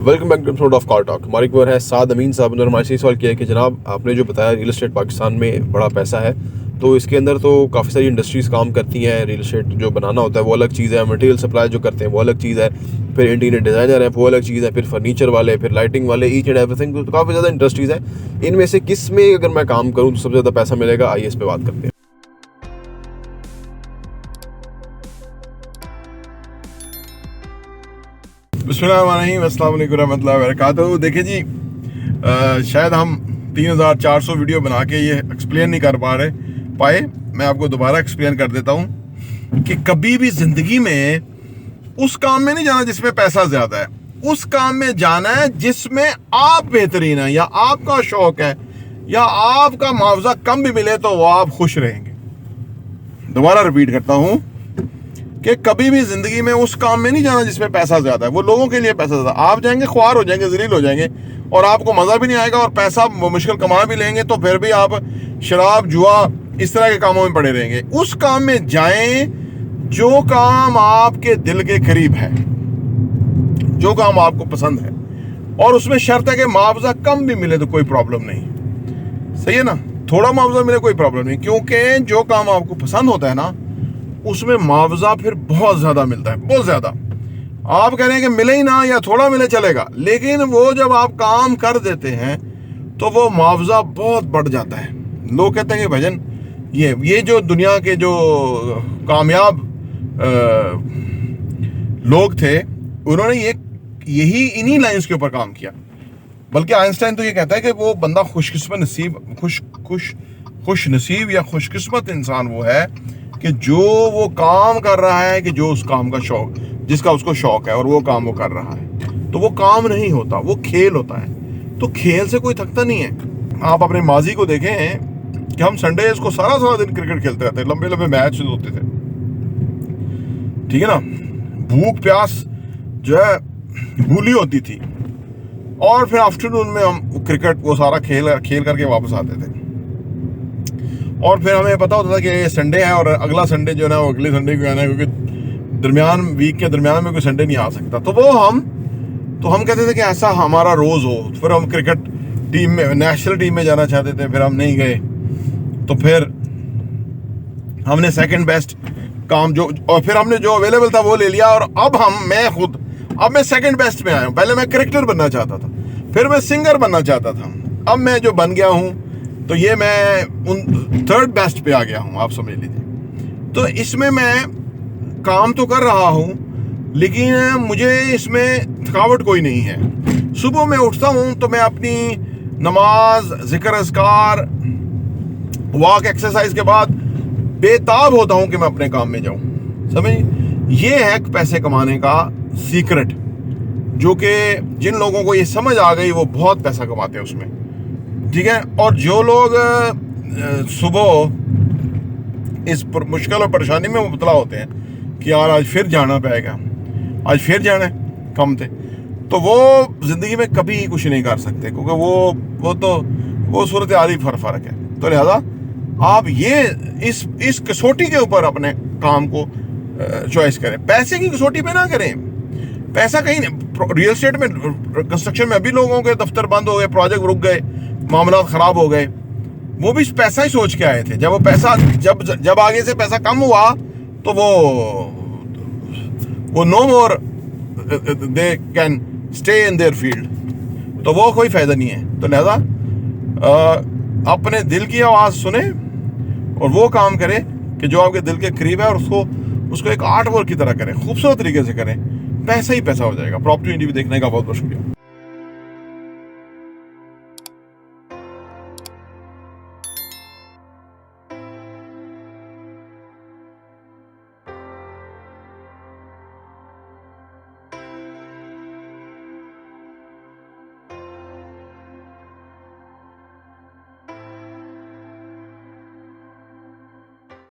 Welcome back to episode of car talk. हमारी खबर है साद अमीन साहब ने हमारे से सवाल किया है कि जनाब आपने जो बताया रियल एस्टेट पाकिस्तान में बड़ा पैसा है, तो इसके अंदर तो काफ़ी सारी इंडस्ट्रीज़ काम करती हैं। रियल एस्टेट जो बनाना होता है वो अलग चीज़ है, मटेरियल सप्लाई जो करते हैं वो अलग चीज़ है, फिर इंटीरियर डिज़ाइनर है वो अलग चीज़ है, फिर फर्नीचर वाले, फिर लाइटिंग वाले, ईच एंड एवरीथिंग। तो काफ़ी ज़्यादा इंडस्ट्रीज़ हैं। इनमें से किस में अगर मैं काम करूँ तो सबसे ज़्यादा पैसा मिलेगा, आइए इस पर बात करते हैं। बिस्मिल्लाहिर्रहमानिर्रहीम, अस्सलाम वालेकुम रहमतुल्लाहि व बरकातहू। देखिए जी, शायद हम 3400 वीडियो बना के ये एक्सप्लेन नहीं कर पाए। मैं आपको दोबारा एक्सप्लेन कर देता हूँ कि कभी भी ज़िंदगी में उस काम में नहीं जाना जिसमें पैसा ज़्यादा है, उस काम में जाना है जिसमें आप बेहतरीन है या आपका शौक है या आपका मुआवजा कम भी मिले तो वो आप खुश रहेंगे। दोबारा रिपीट करता हूँ कि कभी भी जिंदगी में उस काम में नहीं जाना जिसमें पैसा ज्यादा है। वो लोगों के लिए पैसा ज्यादा, आप जाएंगे ख्वार हो जाएंगे, जलील हो जाएंगे और आपको मजा भी नहीं आएगा और पैसा मुश्किल कमा भी लेंगे तो फिर भी आप शराब जुआ इस तरह के कामों में पड़े रहेंगे। उस काम में जाएं जो काम आपके दिल के करीब है, जो काम आपको पसंद है, और उसमें शर्त है कि मुआवजा कम भी मिले तो कोई प्रॉब्लम नहीं। सही है ना, थोड़ा मुआवजा मिले कोई प्रॉब्लम नहीं, क्योंकि जो काम आपको पसंद होता है ना उसमें मुआवजा फिर बहुत ज्यादा मिलता है, बहुत ज्यादा। आप कह रहे हैं कि मिले ही ना या थोड़ा मिले चलेगा, लेकिन वो जब आप काम कर देते हैं तो वो मुआवजा बहुत बढ़ जाता है। लोग कहते हैं कि भजन ये जो दुनिया के जो कामयाब लोग थे उन्होंने यही इन्हीं लाइंस के ऊपर काम किया। बल्कि आइंस्टाइन तो ये कहता है कि वो बंदा खुश नसीब या खुशकिस्मत इंसान वो है कि जो वो काम कर रहा है, कि जो उस काम का शौक, जिसका उसको शौक है और वो काम वो कर रहा है। तो वो काम नहीं होता, वो खेल होता है। तो खेल से कोई थकता नहीं है। आप अपने माजी को देखें कि हम संडेज को सारा दिन क्रिकेट खेलते रहते, लंबे लंबे मैच होते थे, ठीक है ना। भूख प्यास जो है भूली होती थी और फिर आफ्टरनून में हम क्रिकेट वो सारा खेल करके वापस आते थे और फिर हमें पता होता था कि ये संडे है और अगला संडे जो है ना वो अगले संडे को आना है, क्योंकि वीक के दरमियान में कोई संडे नहीं आ सकता। तो हम कहते थे कि ऐसा हमारा रोज हो। फिर हम क्रिकेट टीम में, नेशनल टीम में जाना चाहते थे, फिर हम नहीं गए। तो फिर हमने सेकंड बेस्ट काम और फिर हमने जो अवेलेबल था वो ले लिया और अब मैं सेकंड बेस्ट में आया हूँ। पहले मैं क्रिकेटर बनना चाहता था, फिर मैं सिंगर बनना चाहता था, अब मैं जो बन गया हूँ तो ये मैं उन थर्ड बेस्ट पे आ गया हूँ, आप समझ लीजिए। तो इसमें मैं काम तो कर रहा हूँ लेकिन मुझे इसमें थकावट कोई नहीं है। सुबह मैं उठता हूँ तो मैं अपनी नमाज, जिक्र, अज़कार, वॉक, एक्सरसाइज के बाद बेताब होता हूँ कि मैं अपने काम में जाऊँ। समझ, ये है पैसे कमाने का सीक्रेट, जो कि जिन लोगों को ये समझ आ गई वो बहुत पैसा कमाते हैं उसमें, ठीक है। और जो लोग सुबह इस मुश्किल और परेशानी में मुबतला होते हैं कि यार आज फिर जाना पड़ेगा, आज फिर जाना है कम थे, तो वो जिंदगी में कभी कुछ नहीं कर सकते, क्योंकि वो सूरत हाल ही फर्क है। तो लिहाजा आप ये इस कसौटी के ऊपर अपने काम को चॉइस करें, पैसे की कसौटी पे ना करें। पैसा कहीं नहीं, रियल एस्टेट में, कंस्ट्रक्शन में अभी लोगों के दफ्तर बंद हो गए, प्रोजेक्ट रुक गए, मामला खराब हो गए, वो भी पैसा ही सोच के आए थे। जब वो पैसा जब आगे से पैसा कम हुआ तो वो no more they can stay in their field, तो वो कोई फायदा नहीं है। तो लिहाजा अपने दिल की आवाज़ सुने और वो काम करें कि जो आपके दिल के करीब है और उसको एक आर्ट वर्क की तरह करें, खूबसूरत तरीके से करें, पैसा ही पैसा हो जाएगा। प्रॉपर्टी इंटरव्यू देखने का बहुत बहुत शुक्रिया।